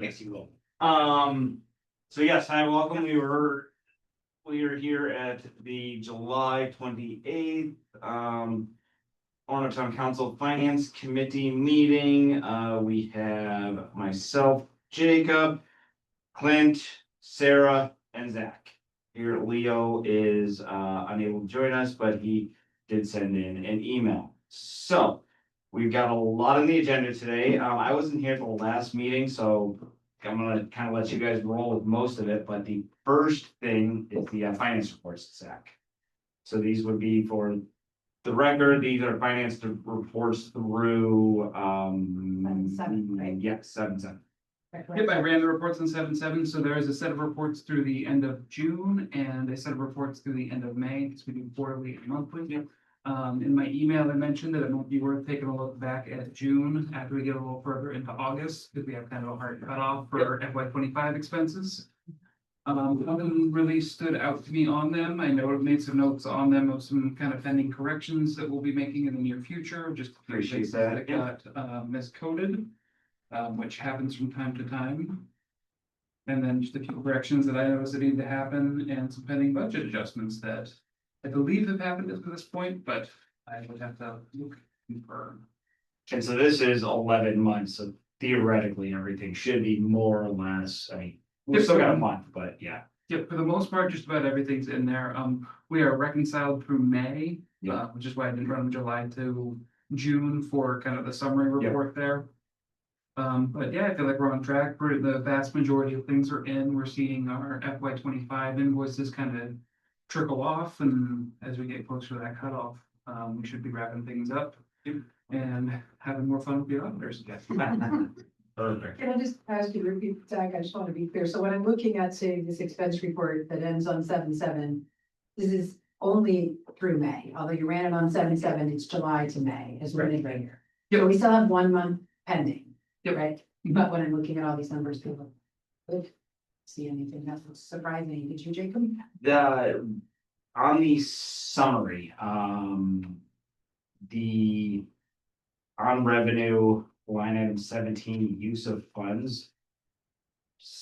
Yes, you will. So yes, hi, welcome. We are here at the July 28th, Orono Town Council Finance Committee meeting. We have myself, Jacob, Clint, Sarah, and Zach. Here, Leo is unable to join us, but he did send in an email. So we've got a lot on the agenda today. I wasn't here for the last meeting, so I'm gonna kind of let you guys roll with most of it, but the first thing is the finance reports, Zach. So these would be for the record, these are finance reports through, 7/7, right? Yes, 7/7. Yep, I ran the reports on 7/7, so there is a set of reports through the end of June and a set of reports through the end of May, because we do quarterly and monthly. Yep. In my email, I mentioned that it might be worth taking a look back at June after we get a little further into August, because we have kind of a hard cutoff for FY25 expenses. Nothing really stood out to me on them. I know I've made some notes on them of some kind of pending corrections that we'll be making in the near future, just Appreciate things that, got miscoded. Which happens from time to time. And then just a few corrections that I noticed that need to happen and some pending budget adjustments that I believe have happened up to this point, but I would have to look confirm. And so this is 11 months, so theoretically, everything should be more or less, I mean, we've still got a month, but yeah. Yep, for the most part, just about everything's in there. We are reconciled through May, which is why I didn't run July to June for kind of the summary report there. But yeah, I feel like we're on track for the vast majority of things are in. We're seeing our FY25 invoices kind of trickle off, and as we get closer to that cutoff, we should be wrapping things up and having more fun with the auditors again. Perfect. Can I just ask you to repeat, Zach, I just want to be clear, so when I'm looking at, say, this expense report that ends on 7/7, this is only through May, although you ran it on 7/7, it's July to May, as we're in right here. So we still have 1 month pending. Yep. Right, but when I'm looking at all these numbers, people would see anything that's surprising, did you, Jacob? On the summary, the on revenue line item 17, use of funds.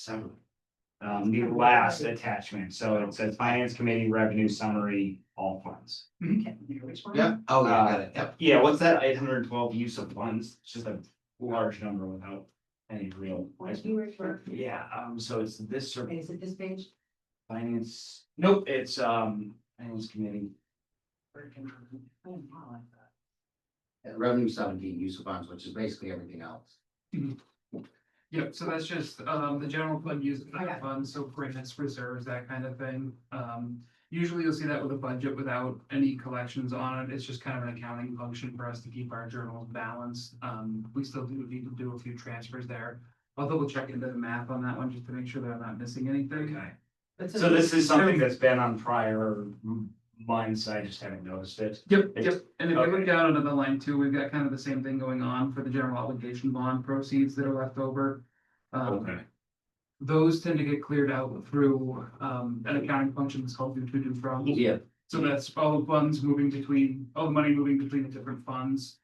The last attachment, so it says finance committee revenue summary, all funds. Okay, which one? Yep, oh, yeah, I got it, yep. Yeah, what's that 812 use of funds? It's just a large number without any real. What you refer? Yeah, so it's this sort of Is it this page? finance, nope, it's finance committee. Oh, wow, like that. Revenue 17, use of funds, which is basically everything else. Yep, so that's just the general fund use of Okay. funds, so grants, reserves, that kind of thing. Usually you'll see that with a budget without any collections on it. It's just kind of an accounting function for us to keep our journals balanced. We still do need to do a few transfers there. I'll double check into the math on that one just to make sure that I'm not missing anything. Okay, But so this is something that's been on prior months, I just haven't noticed it. Yep, It's- yep. And if you look down another line too, we've got kind of the same thing going on for the general obligation bond proceeds that are left over. Okay, Those tend to get cleared out through an accounting function that's called do from. Yeah. So that's all the funds moving between, all the money moving between the different funds.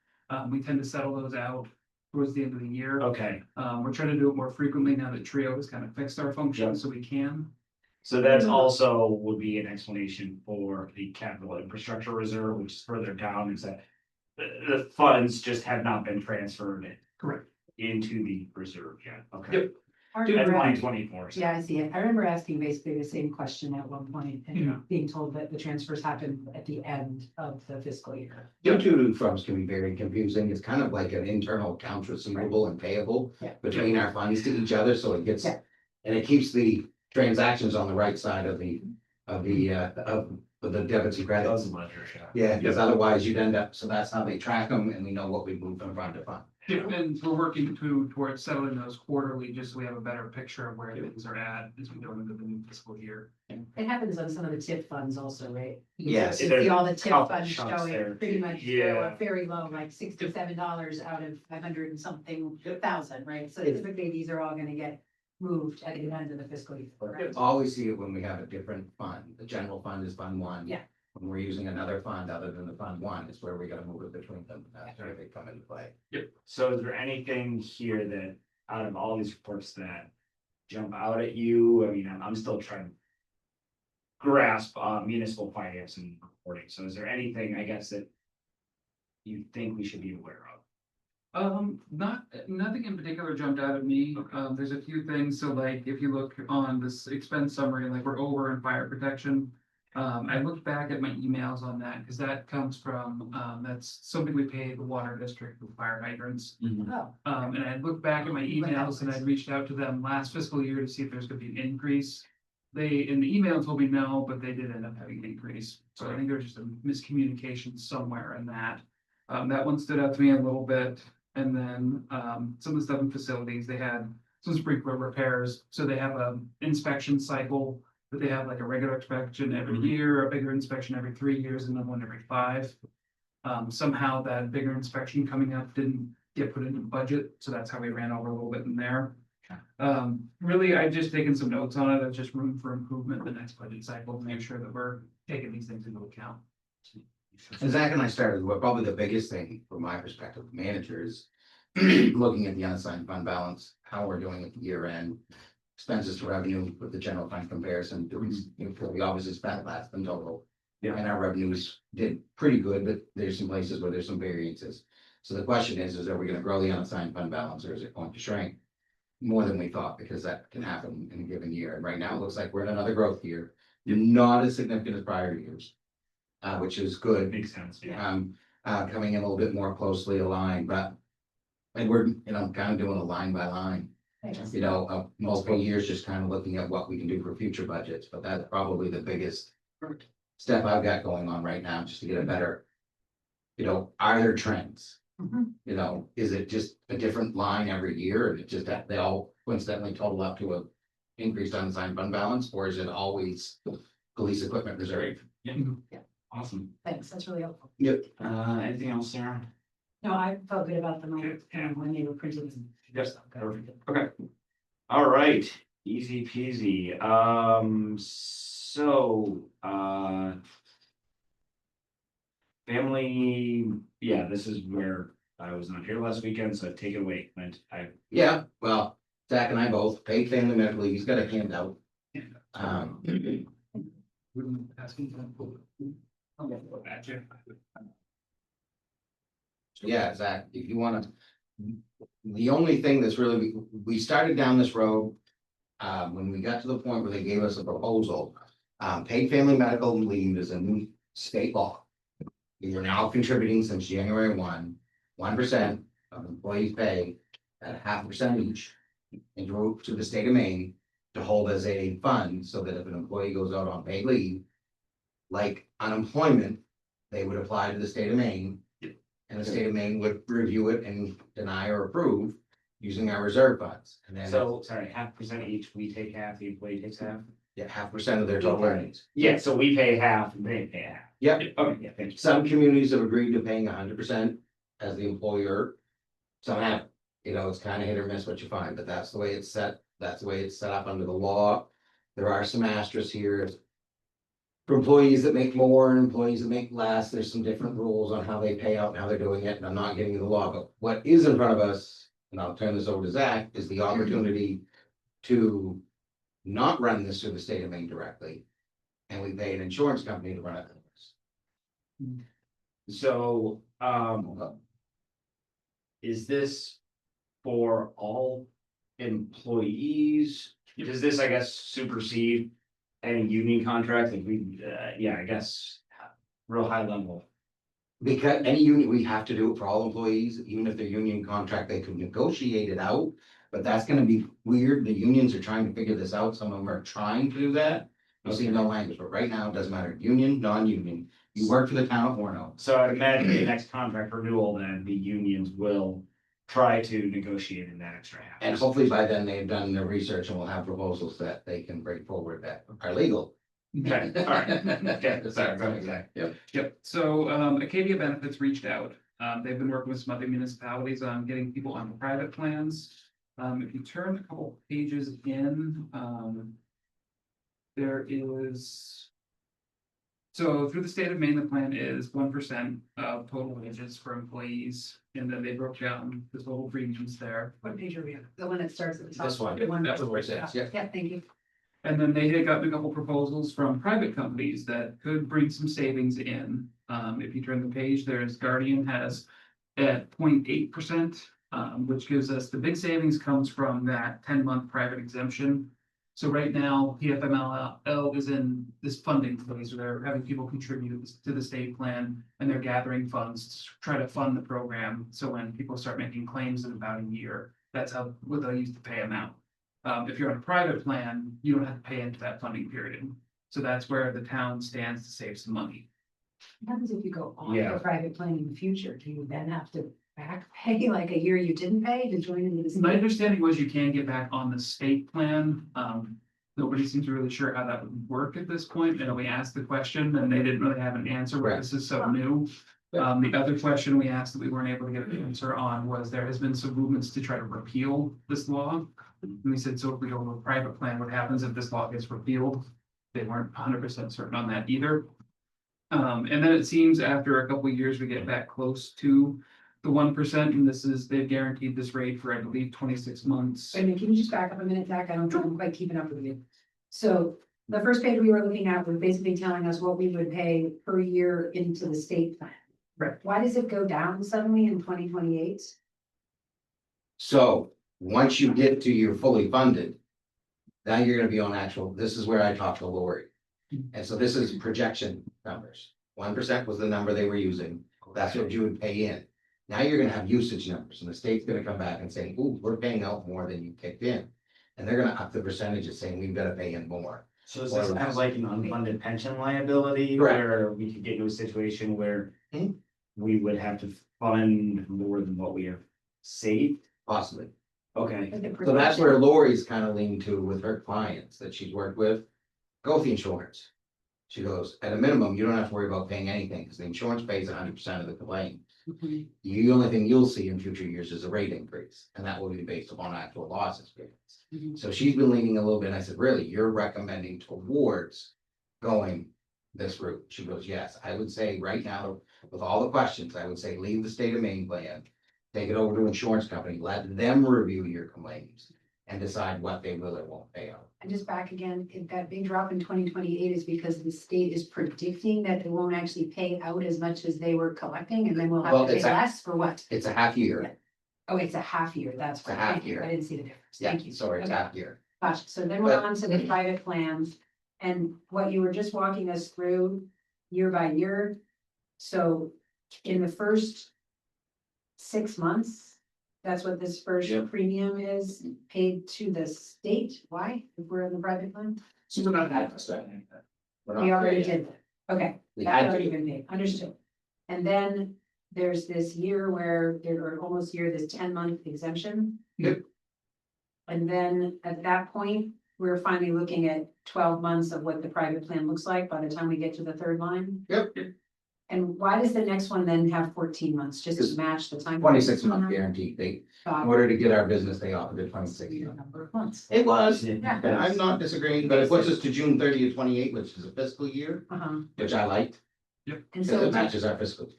We tend to settle those out towards the end of the year. okay, We're trying to do it more frequently now that Trio has kind of fixed our function, Yep. so we can. so that's also would be an explanation for the capital infrastructure reserve, which is further down, is that the funds just have not been transferred Correct. into the reserve yet, okay? Yep. I That's remember line asking- 24. so- Yeah, I see it. I remember asking basically the same question at one point Yeah. and being told that the transfers happen at the end of the fiscal year. The two froms can be very confusing. It's kind of like an internal accounts receivable and payable Yeah. between our funds to each other, so it gets. Yeah. And it keeps the transactions on the right side of the debits and credits. Doesn't ledger, yeah. Yeah, because otherwise you'd end up, so that's how they track them, and we know what we move from fund to fund. Yeah, and we're working towards settling those quarterly, just so we have a better picture of where things are at as we go into the new fiscal year. It happens on some of the tip funds also, right? Yes. You see all the tip Couple funds chunks there. showing pretty much Yeah. very low, like $67 out of 500 and something thousand, right? So typically these are all gonna get moved at the end of the fiscal year, right? Always see it when we have a different fund. The general fund is fund one. Yeah. When we're using another fund other than the fund one, is where we gotta move it between them. That's where they come into play. So is there anything here that out of all these reports that jump out at you? I mean, I'm still trying to grasp municipal finance and reporting. So is there anything, I guess, that you think we should be aware of? Nothing in particular jumped out at me. There's a few things, so like, if you look on this expense summary, like we're over in fire protection. I looked back at my emails on that, because that comes from, that's something we pay the water district with fire hydrants. Oh, And I looked back at my emails and I'd reached out to them last fiscal year to see if there's gonna be an increase. They, in the email, told me no, but they did end up having an increase, so I think there was just a miscommunication somewhere in that. That one stood out to me a little bit. And then, some of the stuff in facilities, they had some sprinkler repairs, so they have a inspection cycle. But they have like a regular inspection every year, a bigger inspection every 3 years, and then one every 5. Somehow that bigger inspection coming up didn't get put into the budget, so that's how we ran over a little bit in there. Really, I've just taken some notes on it, there's just room for improvement in the next budget cycle to make sure that we're taking these things into account. And Zach and I started, well, probably the biggest thing from my perspective, managers, looking at the unassigned fund balance, how we're doing at the year end. Expenses to revenue with the general fund comparison, we obviously spent less than total. Yeah. And our revenues did pretty good, but there's some places where there's some variances. So the question is are we gonna grow the unassigned fund balance, or is it going to shrink? More than we thought, because that can happen in a given year, and right now it looks like we're in another growth year. Not as significant as prior years. Which is good. Makes sense, yeah. Coming in a little bit more closely aligned, but. And we're, kind of doing a line by line, thanks. multiple years, just kind of looking at what we can do for future budgets, but that's probably the biggest. Step I've got going on right now, just to get a better. Are there trends? Mhm. Is it just a different line every year, and it's just that they all coincidentally total up to a. Increased unassigned fund balance, or is it always police equipment reserve? Yeah. Yeah. Awesome. Thanks, that's really helpful. Yep. Anything else, Sarah? No, I felt good about the Okay, moment, yeah. when they were printed. Yes, perfect. Okay. All right, easy peasy. Family, yeah, this is where I was not here last weekend, so take it away, Clint. Yeah, well, Zach and I both paid family medical leave, he's got a handout. Yeah, Zach, if you wanna. The only thing that's really, we started down this road. When we got to the point where they gave us a proposal, paid family medical leave is a new state law. We are now contributing since January 1% of employees' pay at 0.5% each. To the state of Maine to hold as a fund, so that if an employee goes out on paid leave. Like unemployment, they would apply to the state of Maine. And the state of Maine would review it and deny or approve using our reserve funds. And then, So, sorry, 0.5% each, we take half, the employee takes half? yeah, 0.5% of their total earnings. Yeah, so we pay half and they pay half. Yep, Okay, yeah, thank you. some communities have agreed to paying 100% as the employer. Some haven't, it's kind of hit or miss what you find, but that's the way it's set, that's the way it's set up under the law. There are some asterisks here. For employees that make more and employees that make less, there's some different rules on how they pay out and how they're doing it, and I'm not getting into the law, but what is in front of us, and I'll turn this over to Zach, is the opportunity to not run this through the state of Maine directly, and we pay an insurance company to run it. So, is this for all employees? Does this, I guess, supersede any union contract? If we, yeah, I guess, real high level. Because any union, we have to do it for all employees, even if they're union contract, they could negotiate it out. But that's gonna be weird. The unions are trying to figure this out. Some of them are trying to do that. You'll see no language, but right now it doesn't matter, union, non-union. You work for the town of Orono. So I'd imagine the next contract renewal, then the unions will try to negotiate in that extra half. And hopefully by then they've done their research and will have proposals that they can bring forward that are legal. Okay, all right, okay, sorry, go ahead, Zach. Yep, so Acadia Benefits reached out. They've been working with some other municipalities on getting people on private plans. If you turn a couple pages in, there is. So through the state of Maine, the plan is 1% of total wages for employees, and then they broke down the total premiums there. What page are we on? The one that starts at the top? This one. The one That's what it says, yeah. Yeah, thank you. And then they had gotten a couple proposals from private companies that could bring some savings in. If you turn the page, there's Guardian has at 0.8%, which gives us the big savings comes from that 10-month private exemption. So right now, PFMLL is in this funding phase where they're having people contribute to the state plan and they're gathering funds to try to fund the program. So when people start making claims in about a year, that's what they'll use to pay them out. If you're on a private plan, you don't have to pay into that funding period. So that's where the town stands to save some money. What happens if you go on Yeah. the private plan in the future? Do you then have to back pay like a year you didn't pay to join into the My state? understanding was you can get back on the state plan. Nobody seems really sure how that would work at this point. And we asked the question and they didn't really have an answer. Right. This is so new. The other question we asked that we weren't able to get an answer on was there has been some movements to try to repeal this law. And we said, so if we go to a private plan, what happens if this law gets repealed? They weren't 100% certain on that either. And then it seems after a couple of years, we get back close to the 1%, and they've guaranteed this rate for, I believe, 26 months. Wait a minute, can you just back up a minute, Zach? I don't think I'm quite keeping up with you. So the first page we were looking at was basically telling us what we would pay per year into the state plan. Right. Why does it go down suddenly in 2028? So, once you get to your fully funded. Now you're gonna be on actual, this is where I talked to Lori. And so this is projection numbers. 1% was the number they were using. That's what you would pay in. Now you're gonna have usage numbers and the state's gonna come back and say, ooh, we're paying out more than you kicked in. And they're gonna up the percentages saying we've gotta pay in more. So is this kind of like an unfunded pension liability Correct. where we could get into a situation where Hmm. we would have to fund more than what we have saved? Possibly. Okay, So that's where Lori's kind of leaned to with her clients that she's worked with. Go with the insurance. She goes, at a minimum, you don't have to worry about paying anything because the insurance pays 100% of the claim. Mhm. The only thing you'll see in future years is a rate increase, and that will be based upon actual loss experience. Mhm. So she's been leaning a little bit, and I said, really, you're recommending towards going this route? She goes, yes, I would say right now, with all the questions, I would say leave the state of Maine plan. Take it over to insurance company, let them review your claims and decide what they will or won't pay out. And just back again, if that big drop in 2028 is because the state is predicting that they won't actually pay out as much as they were collecting, and then we'll Well, have to pay it's a- less for what? It's a half year. Oh, it's a half year, that's. It's a what- half thank you. year. I didn't see the difference, Yeah, thank you. sorry, it's Okay. half year. Gotcha, so then we're on to the private plans, and what you were just walking us through year by year. So in the first 6 months, that's what this first Yep. premium is paid to the state, why, if we're in the private plan? So we're not at this time. We're We not already there yet. did that, okay, We that's had already to, been paid, understood. And then there's this year where there are almost year, this 10-month exemption. Yep. And then at that point, we're finally looking at 12 months of what the private plan looks like by the time we get to the third line. Yep. And why does the next one then have 14 months, just to match the time? 26-month guarantee. They, in Got order to get our business, they offered a 26 a month. number of months. It was, Yeah. and I'm not disagreeing, but it puts us to June 30th, 28, which is a fiscal year, Uh-huh, which I liked, and because so. it matches our fiscal.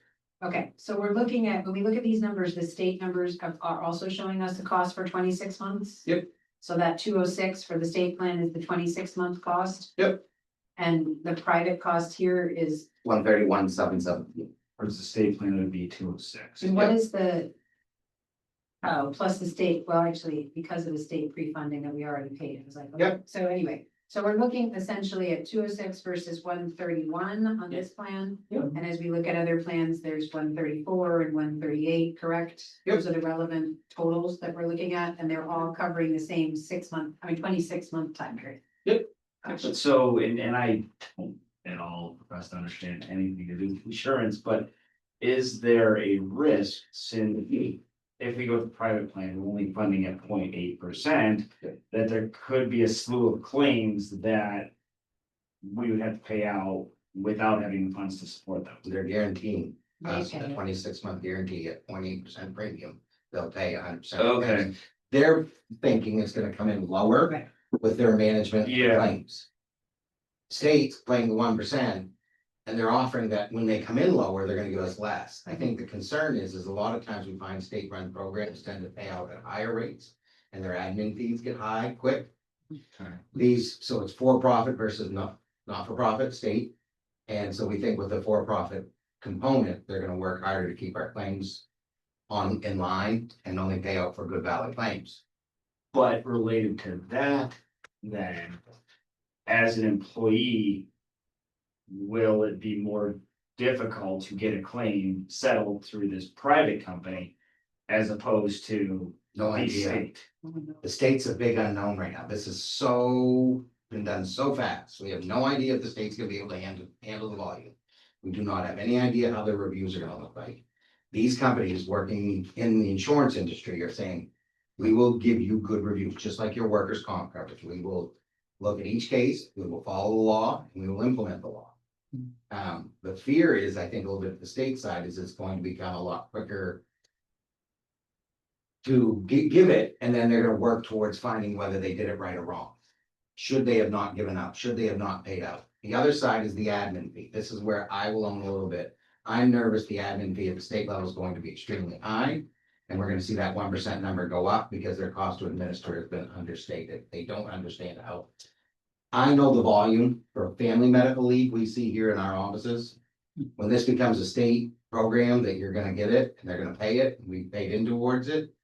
Okay, so we're looking at, when we look at these numbers, the state numbers are also showing us the cost for 26 months? Yep. So that 206 for the state plan is the 26-month cost? Yep. And the private cost here is, 131,770. whereas the state plan would be 206. and what is the? Oh, plus the state, well, actually, because of the state pre-funding that we already paid, it was like, okay. Yep. So anyway, so we're looking essentially at 206 versus 131 on this plan. Yep. And as we look at other plans, there's 134 and 138, correct? Yep. Those are the relevant totals that we're looking at, and they're all covering the same 26-month time period. Yep. Gotcha. But so, and I don't at all profess to understand anything to do with insurance, but is there a risk since if we go with the private plan, we're only funding at 0.8%, that there could be a slew of claims that we would have to pay out without having the funds to support them? They're guaranteeing us Okay. a 26-month guarantee at 0.8% premium. They'll pay 100%. Okay. They're thinking it's gonna come in lower Right. with their management Yeah. claims. States paying the 1%, And they're offering that when they come in lower, they're gonna give us less. I think the concern is a lot of times we find state-run programs tend to pay out at higher rates. And their admin fees get high quick. These, so it's for-profit versus not-for-profit state. And so we think with the for-profit component, they're gonna work harder to keep our claims in line and only pay out for good valid claims. But related to that, then, as an employee, will it be more difficult to get a claim settled through this private company as opposed to No the idea. state? The state's a big unknown right now. This is been done so fast. We have no idea if the state's gonna be able to handle the volume. We do not have any idea how their reviews are gonna look like. These companies working in the insurance industry are saying, we will give you good reviews, just like your workers' comp coverage. We will look at each case, we will follow the law, and we will implement the law. The fear is, I think, a little bit at the state side, is it's going to become a lot quicker to give it, and then they're gonna work towards finding whether they did it right or wrong. Should they have not given up? Should they have not paid out? The other side is the admin fee. This is where I will own a little bit. I'm nervous the admin fee at the state level is going to be extremely high. And we're gonna see that 1% number go up because their cost to administer has been understated. They don't understand how. I know the volume for family medical leave we see here in our offices. When this becomes a state program that you're gonna get it and they're gonna pay it, and we paid in towards it.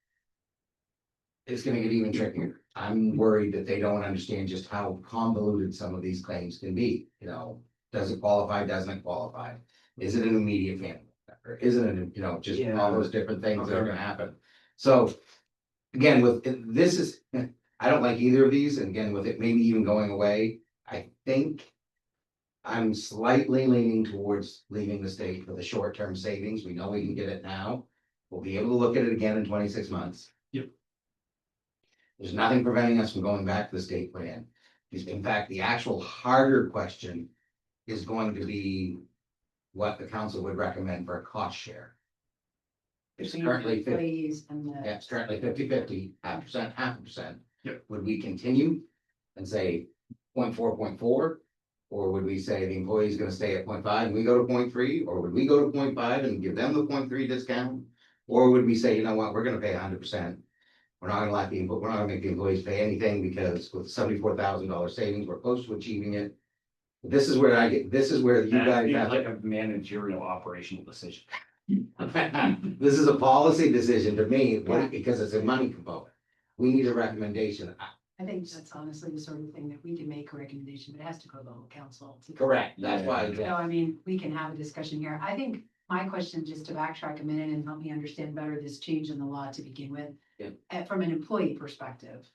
It's gonna get even trickier. I'm worried that they don't understand just how convoluted some of these claims can be, you know, does it qualify, doesn't it qualify? Is it an immediate family member? Is it, you know, just all those different things that are gonna happen. So, again, this is, I don't like either of these, and again, with it maybe even going away, I think I'm slightly leaning towards leaving the state for the short-term savings. We know we can get it now. We'll be able to look at it again in 26 months. Yep. There's nothing preventing us from going back to the state plan. In fact, the actual harder question is going to be what the council would recommend for a cost share. It's currently 50, Employees and the. yeah, it's currently 50-50, 0.5%, 0.5%. Yep. Would we continue and say 0.4, 0.4? Or would we say the employee is gonna stay at 0.5 and we go to 0.3? Or would we go to 0.5 and give them the 0.3 discount? Or would we say, you know what, we're gonna pay 100%? We're not gonna make the employees pay anything because with $74,000 savings, we're close to achieving it. This is where this is where you That guys seems have. like a managerial operational decision. This is a policy decision to me, Yeah. because it's a money component. We need a recommendation. I think that's honestly the sort of thing that we can make a recommendation, but it has to go to the whole council. Correct, that's why. So I mean, we can have a discussion here. I think my question, just to backtrack a minute and help me understand better this change in the law to begin with. Yeah. From an employee perspective,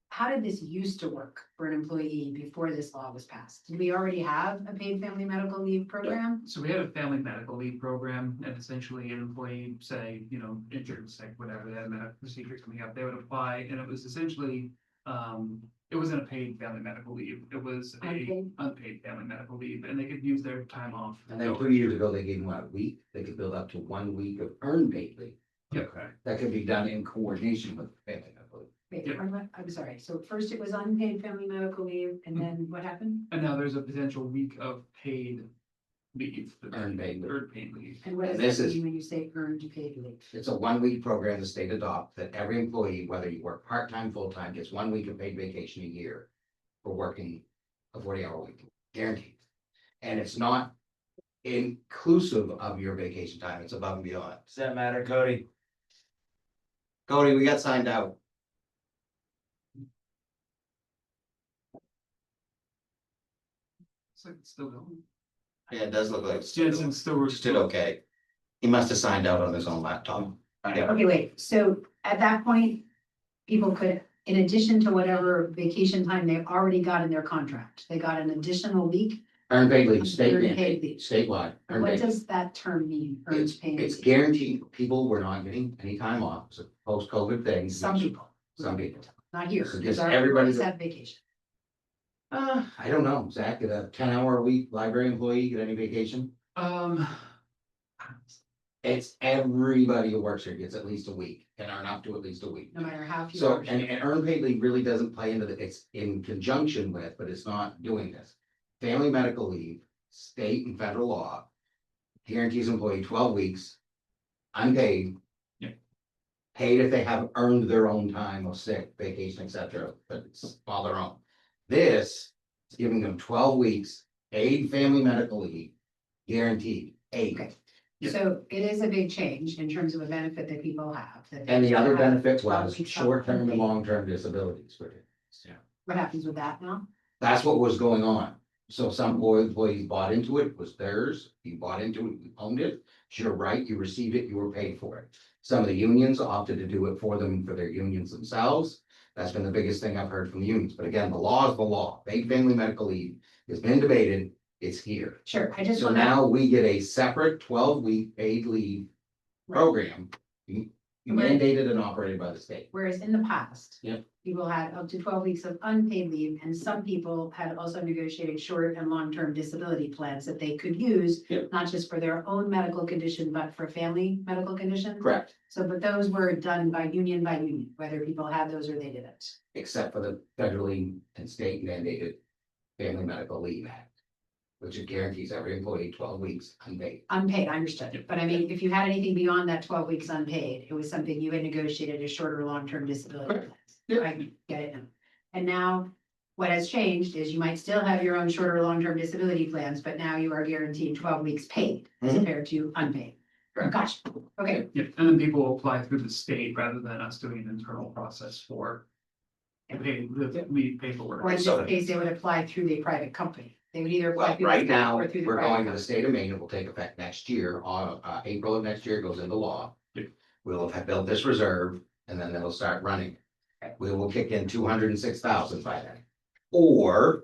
how did this used to work for an employee before this law was passed? Did we already have a paid family medical leave program? So we had a family medical leave program, and essentially an employee, say, you know, injured, sick, whatever, they had a medical procedure coming up, they would apply, and it was essentially, it wasn't a paid family medical leave, it was a Unpaid? unpaid family medical leave, and they could use their time off. And then 2 years ago, they gave them a week, they could build up to 1 week of earned paid leave. Okay. That could be done in coordination with the family medical leave. Wait, Yeah. I'm sorry. So first it was unpaid family medical leave and then what happened? And now there's a potential week of paid leave. Earned paid leave. Earned paid leave. And what does This that is- mean when you say earned paid leave? It's a 1 week program the state adopts that every employee, whether you work part-time, full-time, gets 1 week of paid vacation a year for working a 40-hour week, guaranteed. And it's not inclusive of your vacation time, it's above and beyond. Does that matter, Cody? Cody, we got signed out. It's like it's still going. Yeah, it does look like Jensen's still. Just did okay. He must have signed out on his own laptop. Yeah. Okay, wait, so at that point, people could, in addition to whatever vacation time they already got in their contract, they got an additional week. Earned paid leave, state Earned mandate, paid leave. statewide. Earned What paid. does that term mean? Earned It's, paid it's leave? guaranteed, people were not getting any time off, it's a post-COVID thing. Some people. Some people. Not here, So because just our everybody's- employees have vacation. I don't know, Zach, did a 10-hour a week library employee get any vacation? It's everybody who works here gets at least a week, and are up to at least a week. No matter how few So, hours. and earned paid leave really doesn't play into it's in conjunction with, but it's not doing this. Family medical leave state and federal law guarantees employee 12 weeks, unpaid. Yeah. Paid if they have earned their own time of sick, vacation, etc., but it's all their own. This is giving them 12 weeks, paid family medical leave, guaranteed, Okay. paid. Yeah. So it is a big change in terms of a benefit that people have. that they And the other still have benefit 12 was weeks off short-term and unpaid. long-term disabilities for it. What happens with that now? That's what was going on. So some employees bought into it, it was theirs, you bought into it, you owned it, it's your right, you received it, you were paid for it. Some of the unions opted to do it for them, for their unions themselves. That's been the biggest thing I've heard from the unions, but again, the law is the law. Paid family medical leave has been debated, it's here. Sure, I just So want to. now we get a separate 12-week paid leave program. Mandated and operated by the state. Whereas in the past. Yep. People had up to 12 weeks of unpaid leave, and some people had also negotiated short and long-term disability plans that they could use. Yep. Not just for their own medical condition, but for family medical condition. Correct, So, but those were done by union, whether people had those or they didn't. except for the federally and state mandated Family Medical Leave Act, which it guarantees every employee 12 weeks unpaid. Unpaid, I understood, but I mean, if you had anything beyond that 12 weeks unpaid, it was something you had negotiated as short or long-term disability Correct. plans. Yeah. I get it now. And now, what has changed is you might still have your own short or long-term disability plans, but now you are guaranteed 12 weeks paid as Mhm. compared to unpaid. Gotcha, okay, Yeah, and then people will apply through the state rather than us doing an internal process for the leave paperwork. or in So- this case, they would apply through the private company. They would either apply Well, through the right state now, or through the we're private going to the company. state of Maine, it will take effect next year, on April of next year, it goes into law. Yeah. We'll have built this reserve, and then it'll start running. Okay. We will kick in 206,000 by then, or.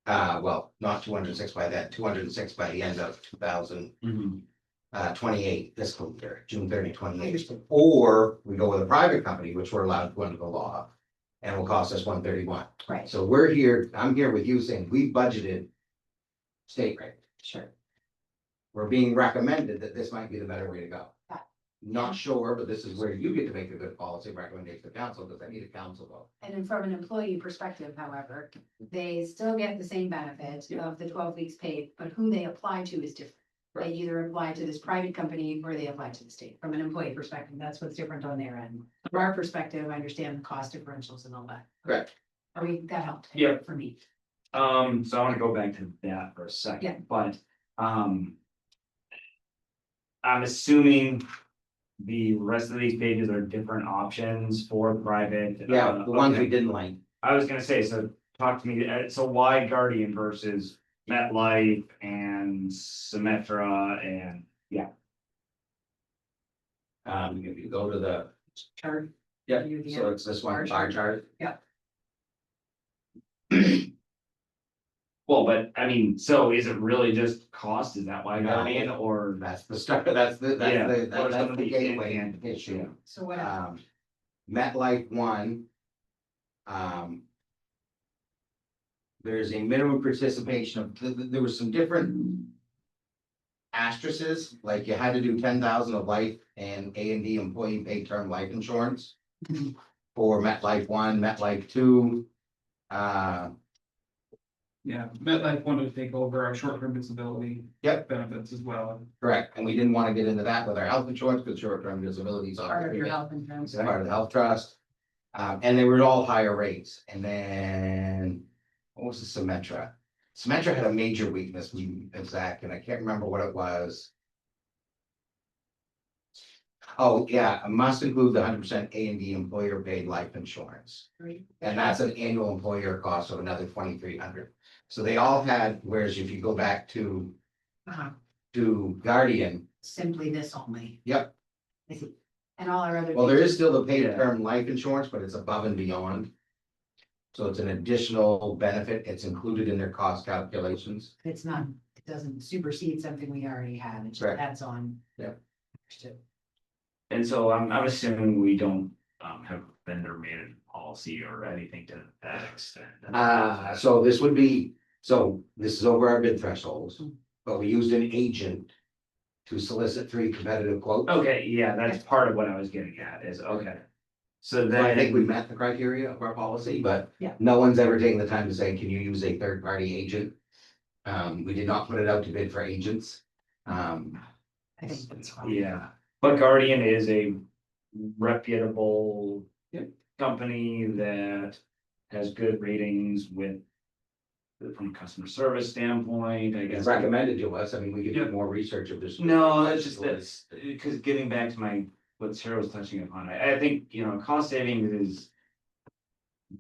Well, not 206 by then, 206 by the end of 2028 fiscal year, June 30, 28. Understood. Or we go with a private company, which we're allowed to under the law, and will cost us 131. Right, So we're here, I'm here with you saying we budgeted state rate. sure. We're being recommended that this might be the better way to go. Yeah. Not sure, but this is where you get to make a good policy recommendation to council, because I need a council vote. And then from an employee perspective, however, they still get the same benefit Yeah. of the 12 weeks paid, but who they apply to is different. They Right. either apply to this private company or they apply to the state. From an employee perspective, that's what's different on their end. From our perspective, I understand the cost differentials and all that. Correct. That helped. Yeah. For me. So I wanna go back to that for a Yeah. second, but, I'm assuming the rest of these pages are different options for private. Yeah, the ones we okay. didn't like. I was gonna say, so talk to me, so why Guardian versus MetLife and Symetra and, yeah. If you go to the, Chart. yeah, You the so it's this one, bar chart. Well, but I mean, so is it really just cost? Is that why No. Guardian or? That's the start, that's the, Yeah, that's the, what are some that's of the the gateway in- issue. So what else? MetLife one. There's a minimum participation of, there was some different. Asterisks, like you had to do 10,000 of life and A&D employee paid term life insurance. Mhm. For MetLife one, MetLife two. Yeah, MetLife wanted to take over our short-term disability. Yep. Benefits as well. Correct, and we didn't want to get into that with our health insurance, because short-term disability is Part of your obviously health insurance. part of the health trust. And they were all higher rates, and then, what was the Symetra? Symetra had a major weakness, Zach, and I can't remember what it was. Oh, yeah, it must include the 100% A&D employer paid life insurance. Right. And that's an annual employer cost of another 2,300. So they all had, whereas if you go back to Guardian, Simply this only. Yep. I see. And all our other. well, there is still the paid Yeah. term life insurance, but it's above and beyond. So it's an additional benefit. It's included in their cost calculations. It's not, it doesn't supersede something we already have. It just Correct. adds on. Yeah. Understood. And so I'm assuming we don't, have vendor managed policy or anything to that extent. So this would be, so this is over our bid thresholds, but we used an agent to solicit 3 competitive quotes. Okay, yeah, that's part of what I was getting at is, okay. So So I think we then, met the criteria of our policy, but Yeah. no one's ever taken the time to say, can you use a third party agent? We did not put it out to bid for agents. I think that's fine. yeah, but Guardian is a reputable Yep. company that has good ratings with from a customer service standpoint, I It's guess. recommended to us. I mean, we could do Yeah. more research of this. No, that's just this, because getting back to what Sarah was touching upon, I think, cost savings is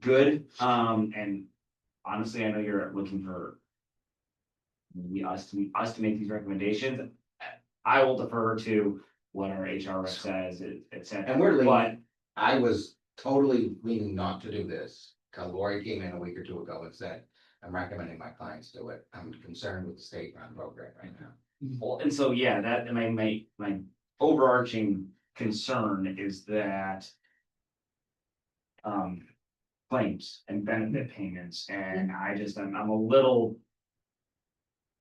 good, and honestly, I know you're looking for maybe us to make these recommendations. I will defer to what our HR rep says, et cetera. And we're leaning- But, I was totally leaning not to do this, because Lori came in a week or two ago and said, I'm recommending my clients do it. I'm concerned with the state run program right now. well, and so, yeah, that, my overarching concern is that claims and benefit payments, and I'm a little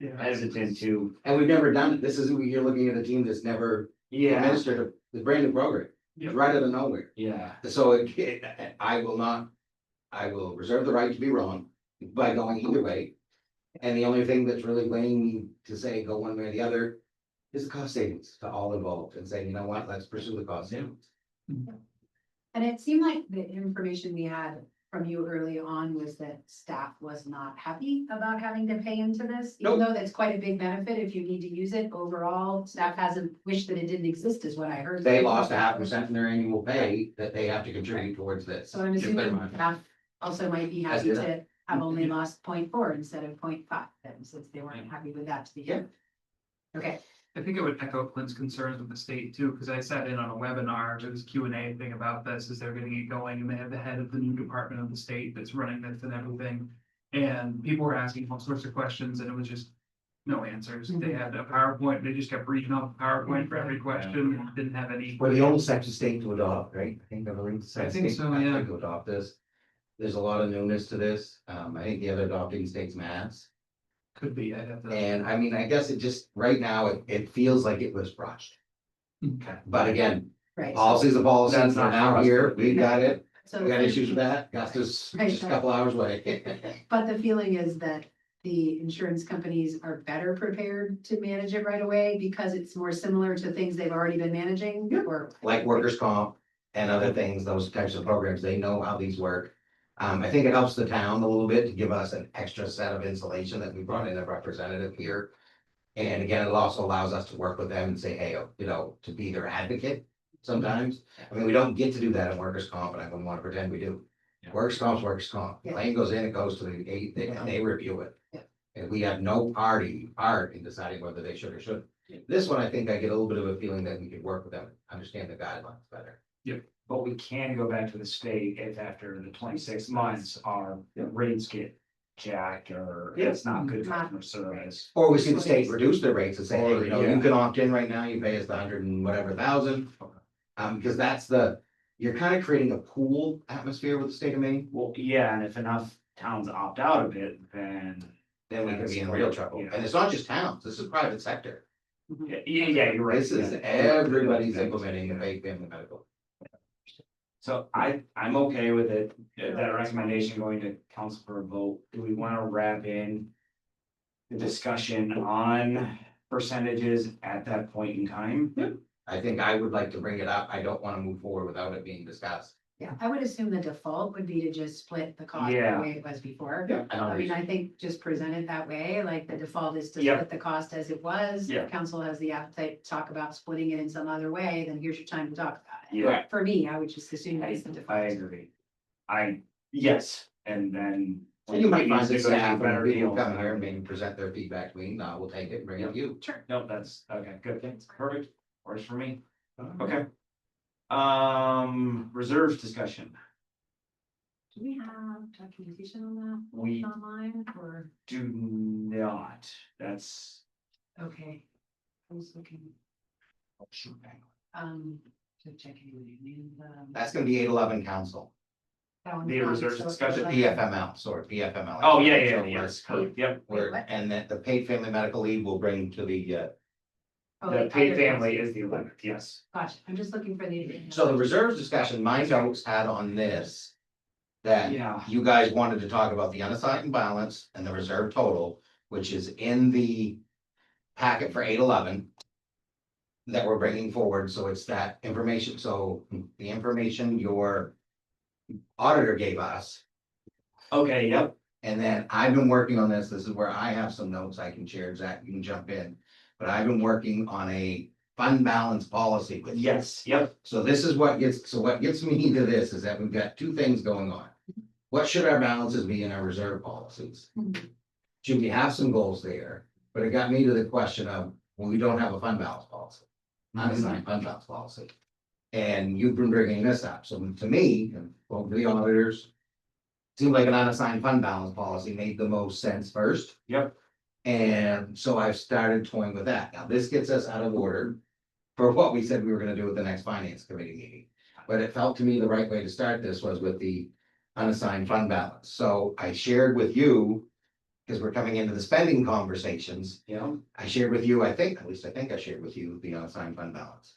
Yeah. hesitant to, And we've never done it. This is, you're looking at a team that's never yeah, administered the brand new program. It's Yep. right out of nowhere. yeah. So I will reserve the right to be wrong by going either way. And the only thing that's really weighing me to say go one way or the other is the cost savings to all involved and say, you know what, let's pursue the cost savings. And it seemed like the information we had from you early on was that staff was not happy about having to pay into this. Even though that's quite a big benefit if you need to use it overall, staff hasn't wished that it didn't exist is what I heard. They lost 0.5% in their annual pay that they have to contribute towards this. So I'm If they're assuming not- staff also might be As happy did to have only lost 0.4 instead of 0.5, then, since they weren't happy with that to begin with. Okay, I think it would echo Clint's concerns with the state too, because I sat in on a webinar, there was a Q&A thing about this, as they're getting it going, and they have the head of the new department of the state that's running this and everything. And people were asking all sorts of questions, and it was just no answers. They had a PowerPoint, they just kept reading off the PowerPoint for every question, and didn't have any. We're the only section state to adopt, right? I think every I think state so, has yeah. to adopt this. There's a lot of newness to this. I think the other adopting states Mass. Could be, I'd have to. And I mean, I guess it just, right now, it feels like it was rushed. Okay. But again, right. policies are policies. That's We're not now for us. here. We got it. So We got issues with that. Gus is Right, just a couple hours away. But the feeling is that the insurance companies are better prepared to manage it right away because it's more similar to things they've already been managing Yeah. or. Like workers' comp and other things, those types of programs, they know how these work. I think it helps the town a little bit to give us an extra set of insulation that we brought in a representative here. And again, it also allows us to work with them and say, hey, to be their advocate sometimes. I mean, we don't get to do that in workers' comp, and I wouldn't want to pretend we do. Yeah. Workers' comp's workers' comp. Yeah. Claim goes in, it goes to they review it. Yeah. And we have no part in deciding whether they should or shouldn't. This one, I think I get a little bit of a feeling that we could work with them, understand the guidelines better. But we can go back to the state if after the 26 months our rates get jacked or it's not good customer service. Or we see the state reduce their rates and say, hey, Or, you yeah. can opt in right now, you pay us the 100 and whatever thousand. Because that's you're kind of creating a pool atmosphere with the state of Maine, Well, yeah, and if enough towns opt out of it, then then we could be in real trouble. Yeah. And it's not just towns, this is private sector. yeah, you're right. This is yeah. everybody's implementing the paid family medical. So I'm okay with it, that recommendation going to council for a vote. Do we want to wrap in the discussion on percentages at that point in time? I think I would like to bring it up. I don't want to move forward without it being discussed. Yeah, I would assume the default would be to just split the cost the Yeah. way it was before. Yeah. I mean, I think just present it that way, like the default is to Yep. split the cost as it was. Yeah. If council has the appetite to talk about splitting it in some other way, then here's your time to talk about it. Yeah. For me, I would just assume that I is the default. agree. Yes, and then. And you might find Needs to that go to staff better and people deals. come here and maybe present their feedback to me, we'll take it and bring it to you. Sure. Nope, that's, okay, good, thanks, perfect, works for me, Mm-hmm. okay. Reserves discussion, Do we have documentation on that we online or, do not, that's. okay. I was looking, to check in. That's gonna be 811 council, The reserves discussion, PFML, sorry, PFML. Oh, yeah, So yes, we're- correct, yep, Wait, what? And that the paid family medical leave will bring to the Oh, The the paid other family is the 11th, yes. Gotcha, I'm just looking for the. So the reserves discussion, my notes had on this. That Yeah. you guys wanted to talk about the unassigned balance and the reserve total, which is in the packet for 8/11. That we're bringing forward, so it's that information, so the information your auditor gave us. Okay, yep, And then I've been working on this is where I have some notes I can share, Zach, you can jump in. But I've been working on a fund balance policy with you. yes, yep, So this is what gets me to this is that we've got two things going on. What should our balances be in our reserve policies? Should we have some goals there? But it got me to the question of, well, we don't have a fund balance policy, unassigned fund balance policy. And you've been bringing this up, so to me, and well, to the auditors. Seemed like an unassigned fund balance policy made the most sense first. yep, And so I've started toying with that. Now, this gets us out of order for what we said we were gonna do with the next finance committee meeting. But it felt to me the right way to start this was with the unassigned fund balance. So I shared with you, because we're coming into the spending conversations, yeah. I shared with you, I think I shared with you the unassigned fund balance.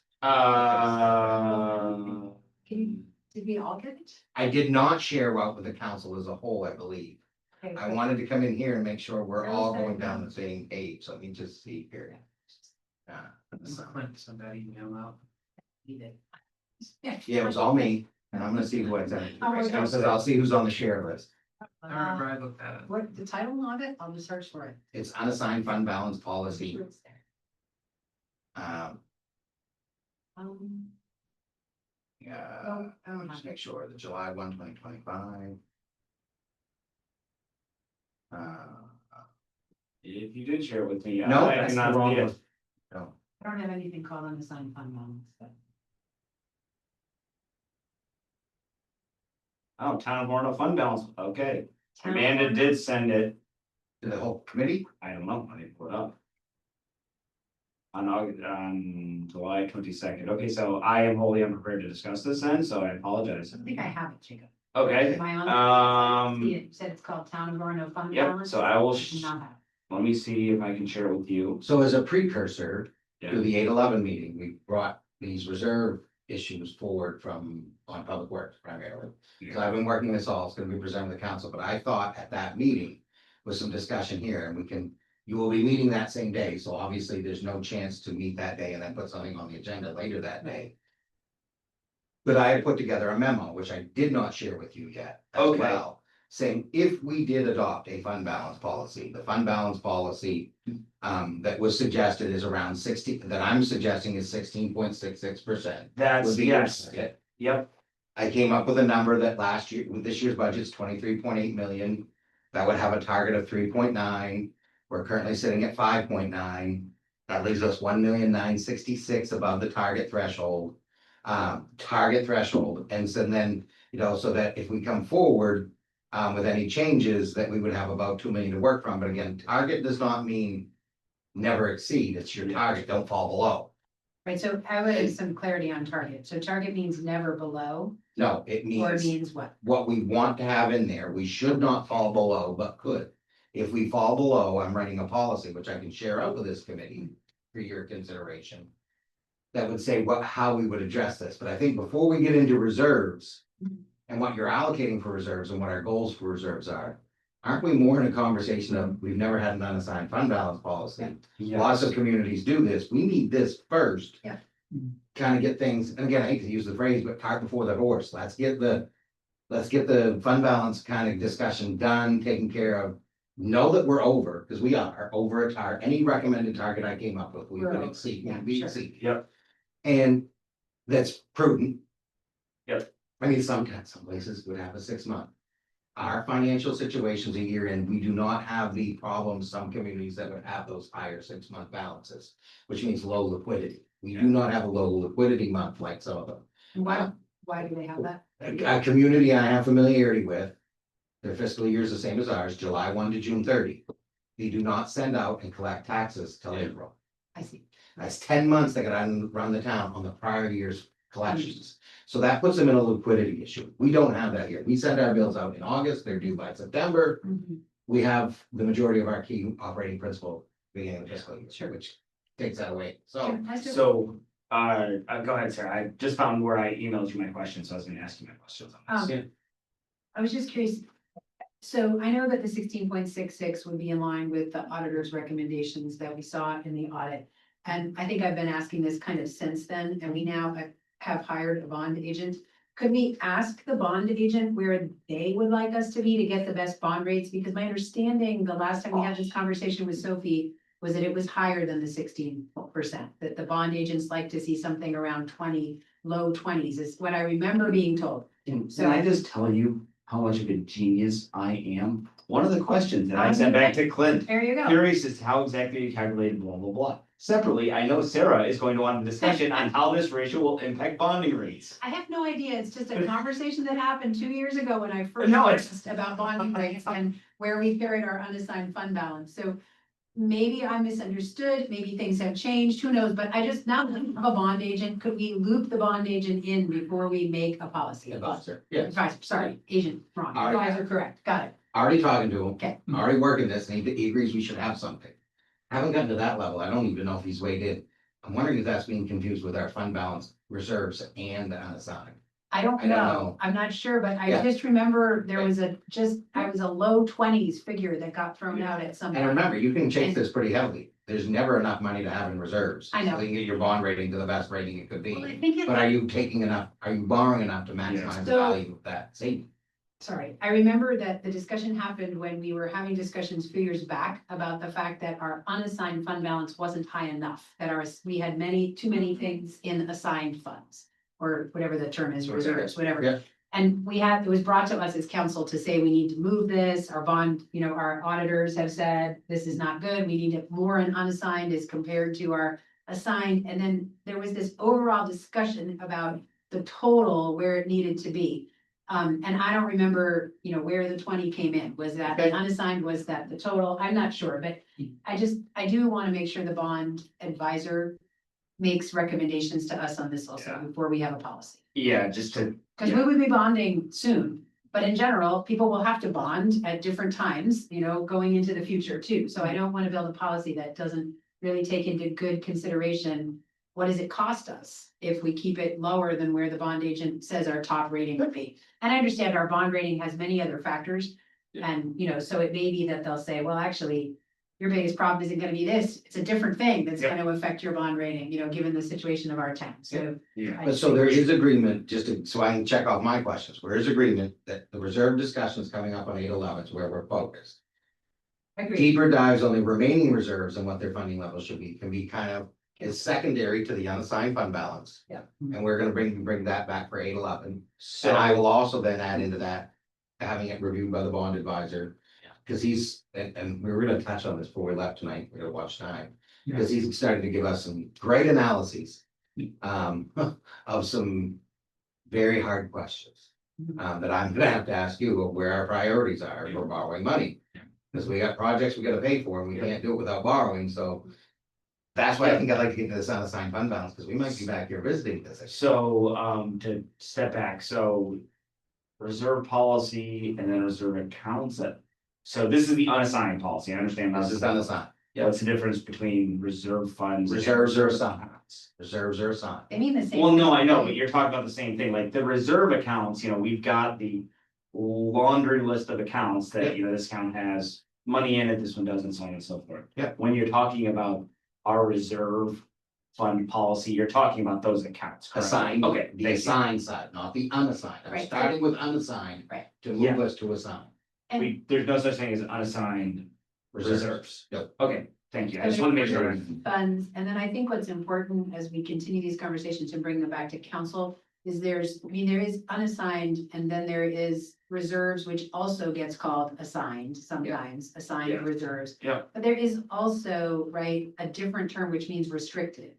Did we all get it? I did not share well with the council as a whole, I believe. Okay, I but- wanted to come in here and make sure we're Where all was that? going down the same page, so let me just see here. Clint sent that email out. We did. Yeah, it was all me, and I'm gonna see who I sent it Oh, to. okay. Says I'll see who's on the share list. I remember I looked at it. What, the title of it? I'll just search for it. It's unassigned fund balance policy. Sure it's there. Um, Yeah, just make sure, the July 1, 2025. If you did share it with me, No, I that's the cannot wrong see one. it. No, I don't have anything called unassigned fund balance, but. Oh, Town of Orono fund balance, okay. Town of Amanda Orono? did send it, to the whole committee, I don't know, I didn't pull it up. On July 22nd, okay, so I am wholly unprepared to discuss this then, so I apologize. I think I have it, Jacob. Okay, Am I on? um, See it, you said it's called Town of Orono Fund yep, Balance. so I will do not have it. let me see if I can share it with you. so as a precursor Yeah. to the 8/11 meeting, we brought these reserve issues forward from, on public works primarily. So I've been working this all, it's gonna be presented to the council, but I thought at that meeting with some discussion here, and we can, you will be meeting that same day, so obviously there's no chance to meet that day and then put something on the agenda later that day. But I had put together a memo, which I did not share with you yet as Okay. well, saying if we did adopt a fund balance policy, the fund balance policy that was suggested is around 60, that I'm suggesting is 16.66%. That's, yes, yep, I came up with a number that last year, with this year's budget's 23.8 million. That would have a target of 3.9. We're currently sitting at 5.9. That leaves us 1,966,000 above the target threshold. And so then, so that if we come forward with any changes, that we would have about 2 million to work from. But again, target does not mean never exceed. It's your target, don't fall below. Right, so I would have some clarity on target. So target means never below, No, it or means means what? what we want to have in there. We should not fall below, but could. If we fall below, I'm writing a policy, which I can share out with this committee for your consideration. That would say how we would address this, but I think before we get into reserves. And what you're allocating for reserves and what our goals for reserves are. Aren't we more in a conversation of, we've never had an unassigned fund balance policy? Lots of communities do this. We need this first. Yeah. Kind of get things, and again, I hate to use the phrase, but cart before the horse. Let's get the fund balance kind of discussion done, taken care of. Know that we're over, because we are over a target. Any recommended target I came up with, we We're would over. exceed, Yeah, we sure. exceed. Yep. And that's prudent. Yep. I mean, some places would have a 6 month. Our financial situation's a year in, we do not have the problems, some communities that would have those higher 6 month balances, which means low liquidity. We do not have a low liquidity month like some of them. And why do they have that? A community I have familiarity with, their fiscal year is the same as ours, July 1 to June 30. They do not send out and collect taxes till April. I see. That's 10 months they gotta run the town on the prior year's collections. So that puts them in a liquidity issue. We don't have that here. We send our bills out in August, they're due by September. Mhm. We have the majority of our key operating principal beginning of the fiscal year, which takes that away, so. So, go ahead, Sarah. I just found where I emailed you my question, so I was gonna ask you my questions on this. I was just curious. So I know that the 16.66 would be in line with the auditor's recommendations that we saw in the audit. And I think I've been asking this kind of since then, and we now have hired a bond agent. Could we ask the bond agent where they would like us to be to get the best bond rates? Because my understanding, the last time we had this conversation with Sophie, was that it was higher than the 16%, that the bond agents like to see something around 20, low 20s is what I remember being told. Can I just tell you how much of a genius I am? One of the questions that I sent back to Clint, There you go. curious as to how exactly you calculated blah, blah, blah. Separately, I know Sarah is going to want a discussion on how this ratio will impact bonding rates. I have no idea. It's just a conversation that happened 2 years ago when I first No, it's- asked about bonding rates and where we carried our unassigned fund balance. So maybe I misunderstood, maybe things have changed, who knows? But I just, now that we have a bond agent, could we loop the bond agent in before we make a policy? Advisor, yes, Advisor, sorry, agent, wrong. All right. Advisor, correct. Got it. already talking to him. Okay. Already working this, and he agrees we should have something. Haven't gotten to that level, I don't even know if he's weighed in. I'm wondering if that's being confused with our fund balance reserves and the unassigned. I don't I don't know. know. I'm not sure, but I Yeah. just remember there was I was a low 20s figure that got thrown out at some And point. remember, you can chase this pretty heavily, there's never enough money to have in reserves. I know. So you can get your bond rating to the best rating it could Well, I be. think But are you taking enough, are you borrowing enough to maximize the So- value of that saving? Sorry, I remember that the discussion happened when we were having discussions a few years back about the fact that our unassigned fund balance wasn't high enough, that we had too many things in assigned funds. Or whatever the term is, reserves, whatever. Yeah. And it was brought to us as council to say, we need to move this, our bond, our auditors have said, this is not good, we need it more in unassigned as compared to our assigned, and then there was this overall discussion about the total, where it needed to be. And I don't remember, where the 20 came in, was that the Okay. unassigned, was that the total, I'm not sure, but I do want to make sure the bond advisor makes recommendations to us on this also Yeah. before we have a policy. Yeah, just to, Because we would be bonding soon, but in general, people will have to bond at different times, going into the future too. So I don't want to build a policy that doesn't really take into good consideration, what does it cost us if we keep it lower than where the bond agent says our top rating would be? And I understand our bond rating has many other factors. Yeah. And, so it may be that they'll say, well, actually, your biggest problem isn't gonna be this, it's a different thing that's Yeah. gonna affect your bond rating, given the situation of our town, so. yeah, I But so there is agreement, so I can check off my questions, there is agreement that the reserve discussions coming up on 8/11 is where we're focused. Agree. Deeper dives on the remaining reserves and what their funding levels should be, can be kind of, is secondary to the unassigned fund balance. Yeah. And we're gonna bring that back for 8/11. so. And I will also then add into that, having it reviewed by the bond advisor. Cause and we were gonna touch on this before we left tonight, we're gonna watch time, because he's starting to give us some great analyses. Of some very hard questions. That I'm gonna have to ask you of where our priorities are for borrowing money. Cause we got projects we gotta pay for, and we can't do it without borrowing, so. That's why I think I'd like to get into this unassigned fund balance, because we might be back here visiting this. So, to step back, so reserve policy and then reserve accounts so this is the unassigned policy, I understand. This is unassigned, What's the difference between reserve funds? and Reserves are reserve assigned. accounts? reserves are assigned. They mean the same. Well, no, thing. I know, but you're talking about the same thing, like the reserve accounts, we've got the laundry list of accounts that, this account has money in it, this one doesn't, so on and so forth. Yeah. When you're talking about our reserve fund policy, you're talking about those accounts, correct? Assigned, Okay, the thank you. assigned side, not the unassigned. I'm Right. starting with unassigned. Right. To Yeah. move us to assigned. There's no such thing as unassigned reserves. Yep. Okay, thank you, I just want to make sure. Funds, and then I think what's important as we continue these conversations and bring them back to council is there is unassigned, and then there is reserves, which also gets called assigned sometimes, assigned Yeah. reserves. Yeah. But there is also, right, a different term, which means restricted.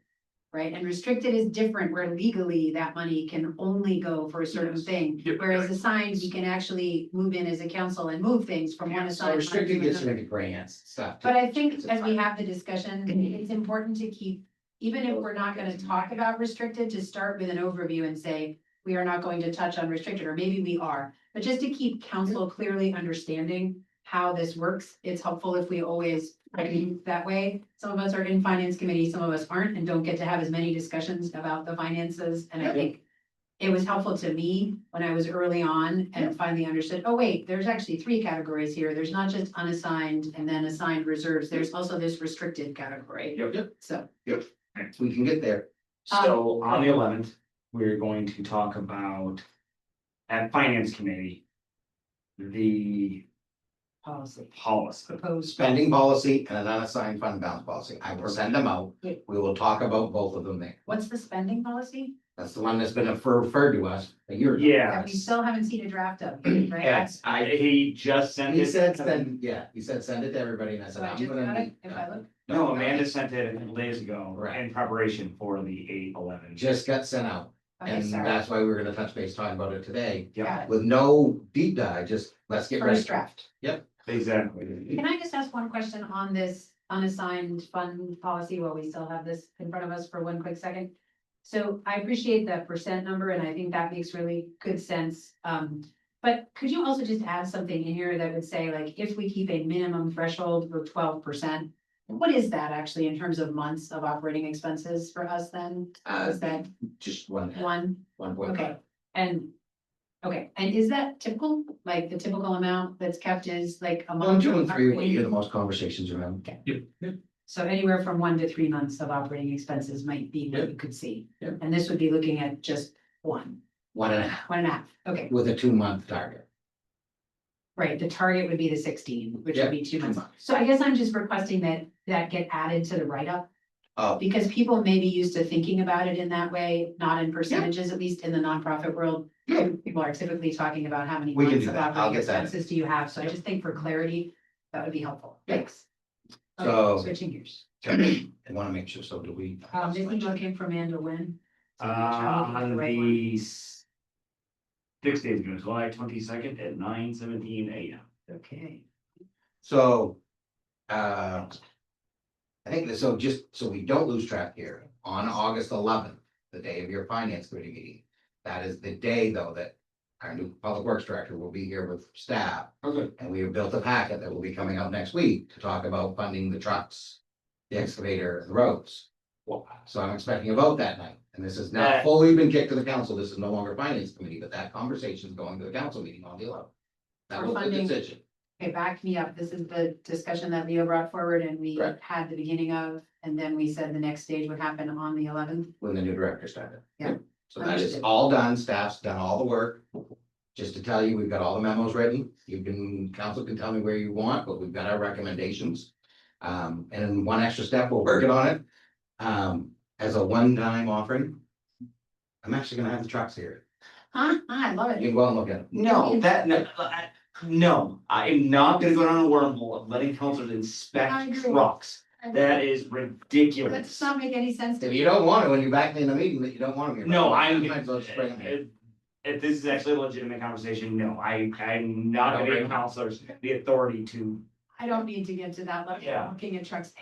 Right, and restricted is different, where legally that money can only go for a certain Yes. thing, Yep. whereas assigned, you can actually move in as a council and move things from one Yeah, assigned. So fund restricted to gets another. rid of grants, stuff. But I think It's as we fine. have the discussion, it's important to keep, even if we're not gonna talk about restricted, to start with an overview and say, we are not going to touch on restricted, or maybe we are. But just to keep council clearly understanding how this works. It's helpful if we always try to be that way. Some of us are in finance committee, some of us aren't, and don't get to have as many discussions about the finances. And I think it was helpful to me when I was early on and finally understood, oh, wait, there's actually three categories here. There's not just unassigned and then assigned reserves. There's also this restricted category. Yep. So, We can get there. So on the 11th, we're going to talk about at finance committee, the policy, policy. proposed. Spending policy and an unassigned fund balance policy. I will send them out. Wait. We will talk about both of them there. What's the spending policy? That's the one that's been referred to us a year ago. Yeah. That we still haven't seen a draft of, right? Yes, he just sent He it. said, send it to everybody and I said, So I I'm just gonna got it, meet. if I look. No, Amanda sent it a couple days ago Right. in preparation for the 8/11. Just got sent out. Okay, And sorry. that's why we were gonna touch base talking about it today. Yeah, Got it. With no deep dive, just let's get ready. First draft. exactly. Can I just ask one question on this unassigned fund policy while we still have this in front of us for one quick second? So I appreciate the percent number and I think that makes really good sense. But could you also just add something in here that would say like, if we keep a minimum threshold of 12%? What is that actually in terms of months of operating expenses for us then? Is that Just one one? point. Okay, and, okay, and is that typical? Like the typical amount that's kept is like a month? 1, 2, and 3, we operating? hear the most conversations around. So anywhere from 1 to 3 months of operating expenses might be what you could see. Yep. And this would be looking at just 1.5 1 and a half, okay, with a 2-month target. right, the target would be the 16, which would be 2 2 months. months. So I guess I'm just requesting that get added to the write-up. Oh, Because people may be used to thinking about it in that way, not in percentages, at least in the nonprofit world. Yeah. People are typically talking about how many We can months do of that. I'll operating get that. expenses do you have, so I just think for clarity, that would be helpful, Yeah. thanks. Okay, So- switching gears. I wanna make sure, so do we? This email came from Amanda when? On the 6 days ago, July 22nd at 9:17 AM. Okay, So, I think that, so just, so we don't lose track here, on August 11th, the day of your finance committee meeting. That is the day, though, that our new public works director will be here with staff. Okay. And we have built a packet that will be coming out next week to talk about funding the trucks, the excavator, and the roads. So I'm expecting a vote that night, and this has now fully been kicked to the council. This is no longer finance committee, but that conversation is going to the council meeting on the 11th. That For was the funding. decision. okay, back me up, this is the discussion that Leo brought forward and we Correct. had the beginning of, and then we said the next stage would happen on the 11th. When the new director started. Yeah. So that is Understood. all done, staff's done all the work. Just to tell you, we've got all the memos written, you can, council can tell me where you want, but we've got our recommendations. And in one extra step, we're working on it, as a one-time offering. I'm actually gonna have the trucks here, I love you it. can go and look at them. No, I'm not gonna go down a wormhole of letting councilors I inspect agree. trucks. That is That ridiculous. does not make any sense to If me. you don't want it, when you're back in the meeting, that you don't want them here. No, I'm, Sometimes I'll just bring them here. if this is actually a legitimate conversation, no, I'm not gonna give counselors the authority to, I don't need to get to that level, Yeah. looking at trucks.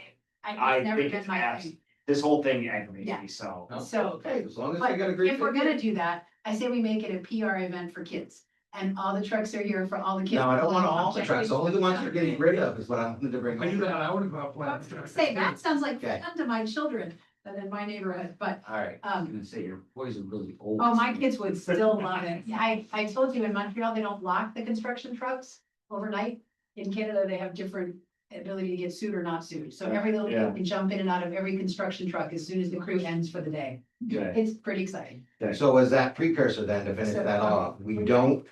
I It's never think been it's my abs- thing. this whole thing aggravates Yeah. me, so. No, So, okay, as long as but I got a great. if we're gonna do that, I say we make it a PR event for kids. And all the trucks are here for all the kids. No, I don't want all the trucks, only the ones you're getting rid of is what I wanted to bring. I knew over. that, I would have got Well, plans. say, that sounds like Okay. fun to my children, but in my neighborhood, but, All right, I'm gonna say your boys are really old. oh, my kids would still love it. I told you in Montreal, they don't lock the construction trucks overnight. In Canada, they have different ability to get sued or not sued. So every little Yeah. kid can jump in and out of every construction truck as soon as the crew ends for the day. Okay. It's pretty exciting. so as that precursor then to finish So, that off, we don't.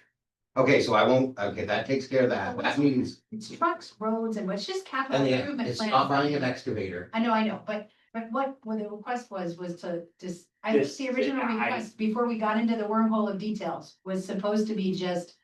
Okay, so I won't, okay, that takes care of that, that means, It's trucks, roads, and what's just capital and improvement it's plan. not buying an excavator. I know, but what the request was to just, I think This- the original I- request, before we got into the wormhole of details, was supposed to be just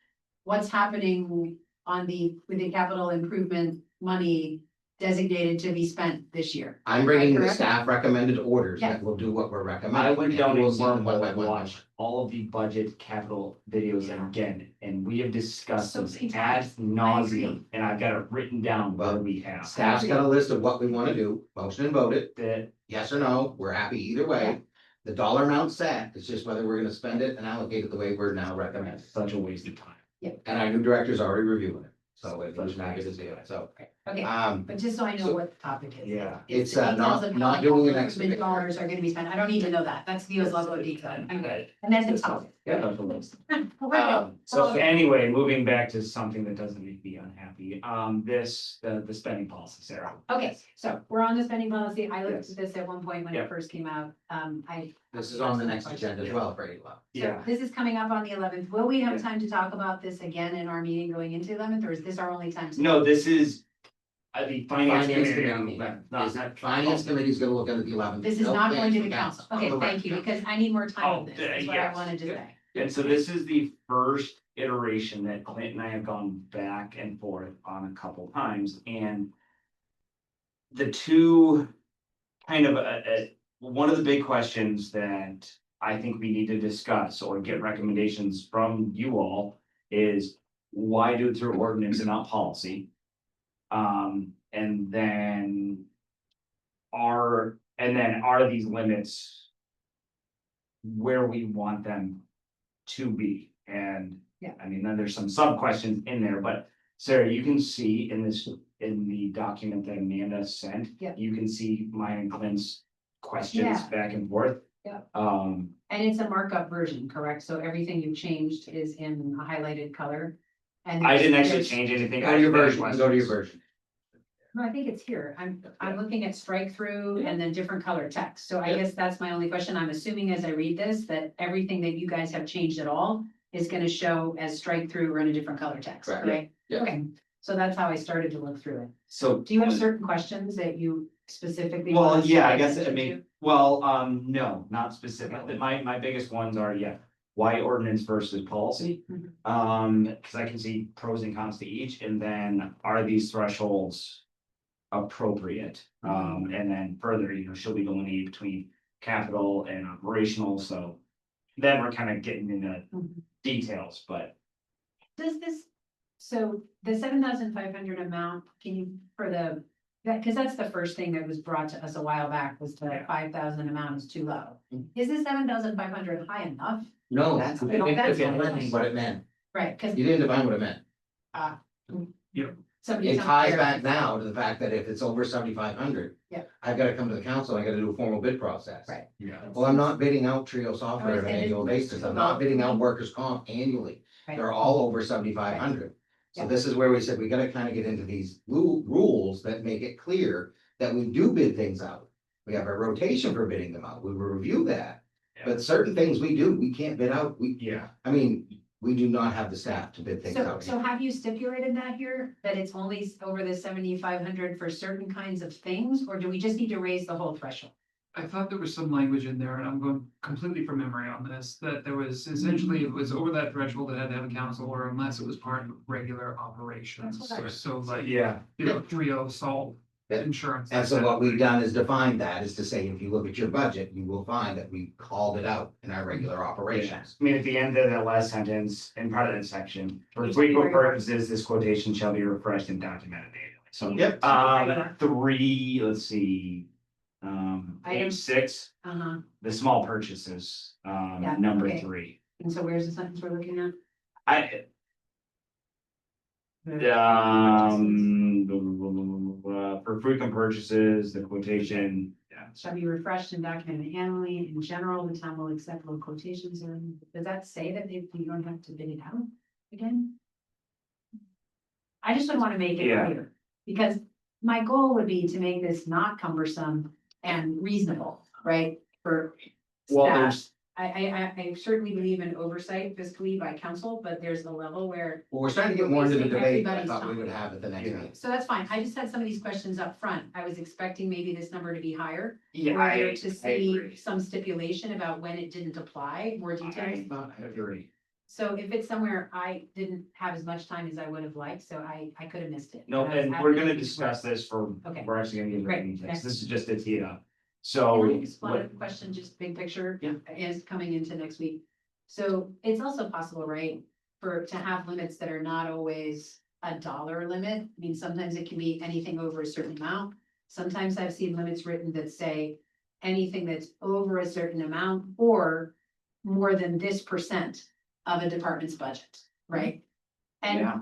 what's happening with the capital improvement money designated to be spent this year. I'm bringing the Correct? staff recommended orders Yeah. that will do what we're recommending. I went down We'll and see them one by and one. watched all of the budget capital videos Yeah. again, and we have discussed So this many ad times. nauseum, and I've got it written down where Well, we have. Staff's got a list of what we wanna do, motion and vote it, That, yes or no, we're happy either Yeah. way. The dollar amount set, it's just whether we're gonna spend it and allocate it the way we're now recommending. such a waste of time. And our new director's already reviewing it, So it was not good to see it, so, Okay, but just so I know so- what the topic is. Yeah. It's, the not- details of not how doing an the exhibition. dollars are gonna be spent. I don't need to know that. That's Neil's level of detail. I'm good. And then the topic. Yeah, no, for most. So anyway, moving back to something that doesn't make me unhappy, the spending policy, Sarah. Okay, so we're on the spending policy. I looked Yes. at this at one point when Yeah. it first came out. this is on the next agenda as well for 8:11. So this is coming up on the 11th. Will we have Yeah. time to talk about this again in our meeting going into 11th, or is this our only time? to- No, this is, the finance Finance committee, committee meeting. not. Finance committee's gonna look at the 11th. This is No not plans going to for the council. Okay, Correct. thank you, because I need more time on this. That's what I yes. wanted to say. And so this is the first iteration that Clint and I have gone back and forth on a couple times, and the two kind of, one of the big questions that I think we need to discuss or get recommendations from you all is why do it through ordinance and not policy? And then are these limits where we want them to be? And Yeah. I mean, then there's some sub questions in there, but Sarah, you can see in the document that Amanda sent. Yep. You can see mine and Clint's questions Yeah. back and forth. Yep. Um, And it's a markup version, correct? So everything you've changed is in a highlighted color. And I didn't actually there's- change anything. Go to your version, go to your version. No, I think it's here. I'm looking at strike through and then different color text. So I guess that's my only question. I'm assuming as I read this, that everything that you guys have changed at all is gonna show as strike through or in a different color text, Correct. right? Yeah. Okay, so that's how I started to look through it. So. Do you have certain questions that you specifically? Well, want us to yeah, I pay guess, I attention mean, to? well, no, not specifically. My biggest ones are, yeah, why ordinance versus policy? Mhm. Cause I can see pros and cons to each, and then are these thresholds appropriate? And then further, should we delineate between capital and operational? So then we're kind of getting into Mhm. details, but Does this, so the 7,500 amount, can you, for the, because that's the first thing that was brought to us a while back, was the Yeah. 5,000 amount is too low. Mhm. Is this 7,500 high enough? No, That's- you didn't that's define what it meant. Right, because You didn't define what it meant. somebody. It ties back now to the fact that if it's over 7,500. Yeah. I've gotta come to the council, I gotta do a formal bid process. Right. yeah. Well, I'm not bidding out Trio software on an saying annual it's- basis, I'm not bidding out workers' comp annually. Right. They're all over 7,500. So Yeah. this is where we said we gotta kind of get into these rules that make it clear that we do bid things out. We have a rotation for bidding them out, we will review that, but certain things we do, we can't bid out, Yeah. I mean, we do not have the staff to bid things So, out. so have you stipulated that here, that it's only over the 7,500 for certain kinds of things, or do we just need to raise the whole threshold? I thought there was some language in there, and I'm going completely from memory on this, that there was essentially, it was over that threshold, it had to have a council or unless it was part of regular operations. That's what I- So like, Yeah. Trio, salt, Yeah. insurance. And so that what kind of we've thing. done is define that, is to say, if you look at your budget, you will find that we called it out in our regular operations. I mean, at the end of that last sentence, in part of that section, for You frequent should be very- purposes, this quotation shall be refreshed and documented annually. So, Yep. three, let's see. Item- Page 6, Uh-huh, the small purchases, Yeah, number okay. 3. and so where's the sentence we're looking at? For frequent purchases, the quotation, yeah. Shall be refreshed and documented annually. In general, the town will accept low quotations. And does that say that you don't have to bid it out again? I just would want to make it Yeah. clear, because my goal would be to make this not cumbersome and reasonable, right? For Well, staff. there's, I certainly believe in oversight fiscally by council, but there's a level where, Well, we're starting to get more into the Wasting debate that I everybody's thought we time. would have at the next Yeah. meeting. so that's fine. I just had some of these questions up front. I was expecting maybe this number to be higher. yeah, Or I there to see agree. some stipulation about when it didn't apply, more details. I agree. So if it's somewhere I didn't have as much time as I would have liked, so I could have missed it. No, I was and at we're the gonna meeting. discuss this Okay. we're actually gonna get Great. into this. Next. This is just a tee up. Can So, I just one other question, just big picture? Yeah. Is coming into next week. So it's also possible, right, to have limits that are not always a dollar limit. I mean, sometimes it can be anything over a certain amount. Sometimes I've seen limits written that say anything that's over a certain amount or more than this % of a department's budget, right? And Yeah.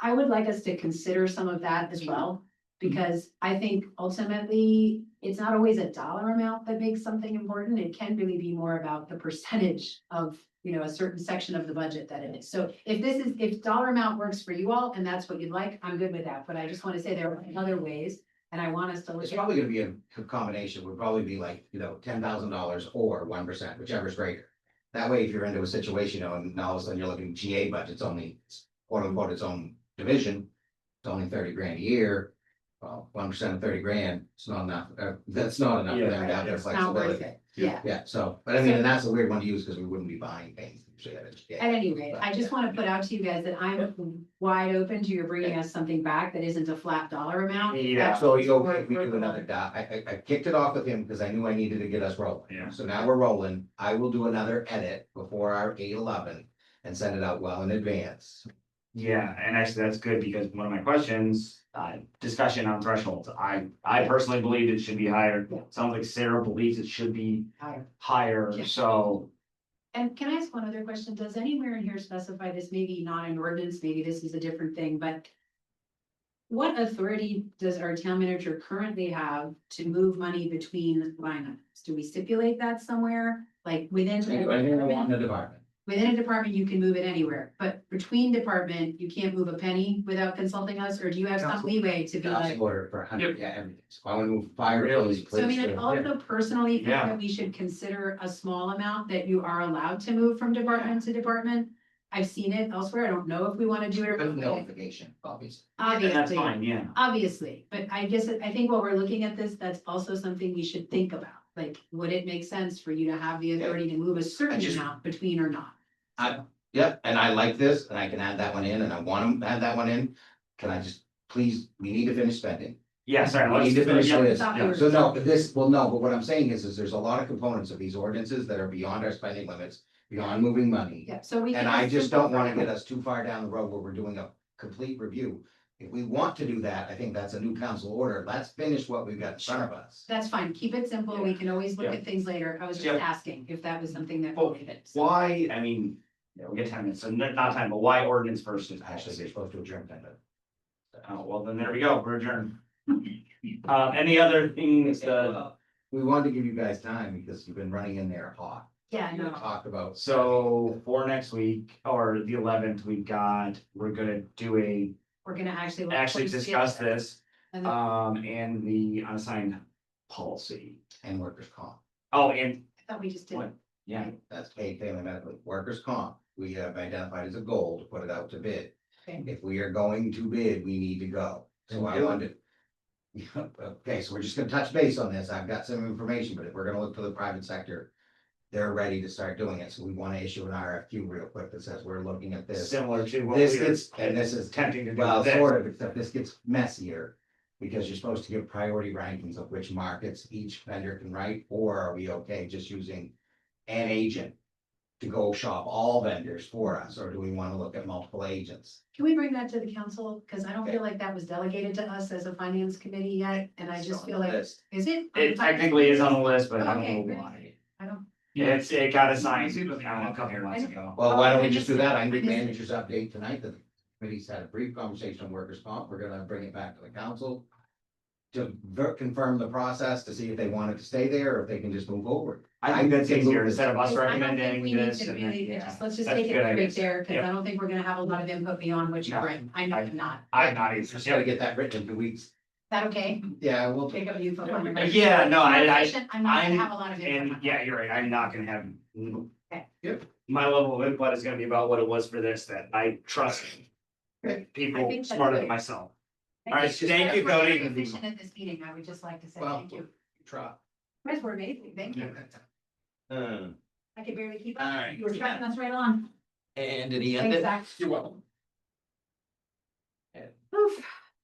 I would like us to consider some of that as well, because I think ultimately, it's not always a dollar amount that makes something important. It can really be more about the percentage of, a certain section of the budget that it is. So if dollar amount works for you all and that's what you'd like, I'm good with that. But I just want to say there are other ways, and I want us to look It's at. probably gonna be a combination, would probably be like, $10,000 or 1%, whichever is greater. That way, if you're into a situation, and all of a sudden you're looking GA budget's only, quote unquote, its own division. It's only 30 grand a year. Well, 1% of 30 grand, it's not enough, that's not enough for them to have their It's not worth flexibility. it. Yeah. Yeah, so, but I mean, and that's a weird one to use, because we wouldn't be buying things. usually at a GA. At any rate, I just want to put out to you guys that I'm wide open to you bringing us something back that isn't a flat dollar amount. Yeah. So you okay, if we do another dot, I kicked it off with him because I knew I needed to get us rolling. Yeah. So now we're rolling, I will do another edit before our 8/11 and send it out well in advance. Yeah, and actually that's good because one of my questions, discussion on thresholds. I personally believe it should be higher. Yeah. Sounds like Sarah believes it should be Higher. higher, Yeah. so. And can I ask one other question? Does anywhere in here specify this, maybe not an ordinance, maybe this is a different thing, but what authority does our town manager currently have to move money between line items? Do we stipulate that somewhere? Like within? Anything I want in the department. Within a department, you can move it anywhere, but between department, you can't move a penny without consulting us, or do you have some Council. leeway to be like? Council order for 100, Yep. yeah, everything. So I want to move fire. Really? So I mean, I also personally think Yeah. that we should consider a small amount that you are allowed to move from department to department. I've seen it elsewhere. I don't know if we want to do it. Good notification, obviously. And that's Obviously, fine, yeah. obviously, but I guess, I think while we're looking at this, that's also something we should think about. Like, would it make sense for you to have the authority to move a certain just- amount between or not? Yep, and I like this, and I can add that one in, and I want to add that one in. Can I just, please, we need to finish spending. Yeah, sorry. We let's- need to finish yeah, this. yeah. So no, but this, well, no, but what I'm saying is there's a lot of components of these ordinances that are beyond our spending limits, beyond moving money. Yeah, so we. And can I just don't want to simplify get us too far down the road where we're doing a complete review. If we want to do that, I think that's a new council order. Let's finish what we've got in front of us. That's fine, keep it simple, we can always look Yeah. at things later, I was just Yeah. asking if that was something that. Well, we did. Why, I mean, yeah, we'll get 10 minutes, so not time, but why ordinance first is Actually, they're supposed to adjourn that, but. Oh, well, then there we go, we're adjourned. Any other things, We wanted to give you guys time because you've been running in there hot. Yeah, I You know. talked about. so for next week, or the 11th, we're gonna do We're gonna actually. actually discuss this, And then- and the unassigned policy. And workers' comp. Oh, and, I thought we just did. what? Yeah, That's paid family medical, workers' comp. We have identified as a goal to put it out to bid. Okay. If we are going to bid, we need to go. So I Yeah. wanted. Okay, so we're just gonna touch base on this. I've got some information, but if we're gonna look to the private sector, they're ready to start doing it. So we want to issue an RFQ real quick that says we're looking at this. similar to what This we gets, were and this is, attempting to do well, with this. sort of, except this gets messier. Because you're supposed to give priority rankings of which markets each vendor can write, or are we okay just using an agent? To go shop all vendors for us, or do we want to look at multiple agents? Can we bring that to the council? Cause I don't feel like that was delegated to us as a finance committee yet, and I just feel like, is it? It technically is on the list, but I Okay, don't know great. why. I don't. It got assigned, a couple of months ago. Well, why don't we just do that? I I need missed it. managers update tonight, that the committee's had a brief conversation on workers' comp, we're gonna bring it back to the council. To confirm the process, to see if they want it to stay there, or if they can just move forward. I think that's I can easier move instead of us I don't think recommending we need this. to and then- really, yeah, let's just that's take a good it idea. right there, cause Yep. I don't think we're gonna have a lot of input beyond what you No. bring. I know I'm not. I'm not Just either. gotta get that written in 2 weeks. Is that okay? Yeah, we'll. Take up you. Yeah, no, I'm I- not gonna have a lot of input. And yeah, you're right, I'm not gonna have. Okay. Yep. My level of input is gonna be about what it was for this, that I trust Okay. I people think that's smarter than good. myself. Thank All right, you. thank you, We're very Cody. efficient at this meeting, I would just like to say Well, thank you. Try. You guys were amazing, thank you. I could barely keep All up. right. You were tracking us right on. And did he end it? Exactly. You're welcome.